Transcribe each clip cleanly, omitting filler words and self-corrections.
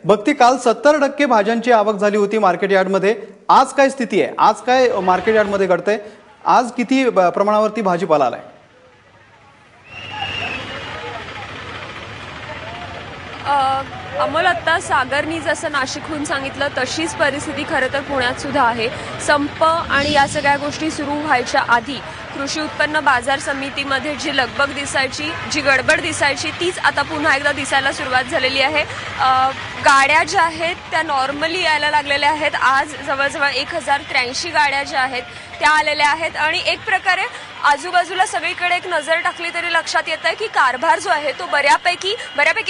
भक्ती, काल 70% भाज्यांची आवक झाली होती मार्केट यार्डमध्ये. आज काय स्थिती आहे? आज काय मार्केट यार्डमध्ये घडतंय? आज किती प्रमाणावरती भाजीपाला आलाय? अमोल, आता सागरनी जसं नाशिकहून सांगितलं तशीच परिस्थिती खरं तर पुण्यात सुद्धा आहे. संप आणि या सगळ्या गोष्टी सुरू व्हायच्या आधी कृषी उत्पन्न बाजार समितीमध्ये जी लगबग दिसायची, जी गडबड दिसायची, तीच आता पुन्हा एकदा दिसायला सुरुवात झालेली आहे. गाड्या ज्या आहेत त्या नॉर्मली यायला लागलेल्या आहेत. आज जवळजवळ 1083 गाड्या ज्या आहेत त्या आलेल्या आहेत आणि एक प्रकारे आजूबाजूला सगळीकडे एक नजर टाकली तरी लक्षात येत आहे की कारभार जो आहे तो बऱ्यापैकी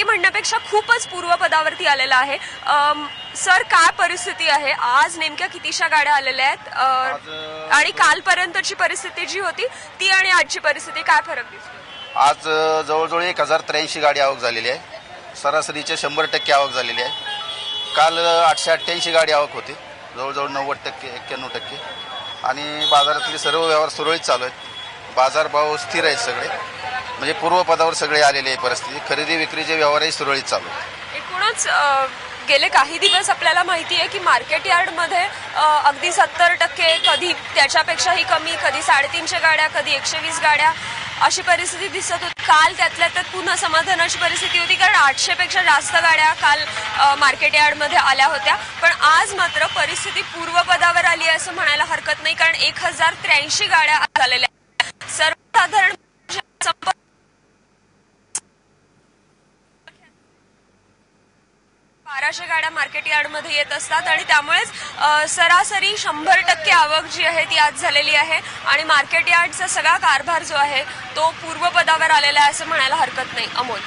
म्हणण्यापेक्षा खूपच पूर्वपदावरती आलेला आहे. सर, काय परिस्थिती आहे? आज नेमक्या कितीशा गाड्या आलेल्या आहेत आणि कालपर्यंतची परिस्थिती जी होती ती आणि आजची परिस्थिती काय फरक दिसतो? आज जवळजवळ 1083 गाडी आवक झालेली आहे. सरासरीचे 100% आवक झालेली आहे. काल 888 गाडी आवक होती, जवळजवळ 90%, 91%. आणि बाजारातले सर्व व्यवहार सुरळीत चालू आहेत. बाजारभाव स्थिर आहेत सगळे, म्हणजे पूर्वपदावर सगळे आलेले आहे. परिस्थिती खरेदी विक्रीचे व्यवहारही सुरळीत चालू आहेत. एकूणच गेले काही दिवस आपल्याला माहिती आहे की मार्केट यार्डमध्ये अगदी 70%, कधी त्याच्यापेक्षाही कमी, कधी 350 गाड्या, कधी 120 गाड्या अशी परिस्थिती दिसत होती. काल त्यातल्या त्यात पुन्हा समाधानाची परिस्थिती होती, कारण 800 पेक्षा जास्त गाड्या काल मार्केट यार्डमध्ये आल्या होत्या. पण आज मात्र परिस्थिती पूर्वपदावर आली आहे असं म्हणायला हरकत नाही, कारण 1083 गाड्या झालेल्या आहेत. सर्वसाधारण 1200 गाड्या मार्केट यार्डमध्ये येत असतात आणि त्यामुळेच सरासरी 100% आवक जी आहे ती आज झालेली आहे आणि मार्केट यार्डचा सगळा कारभार जो आहे तो पूर्वपदावर आलेला आहे असं म्हणायला हरकत नाही. अमोल.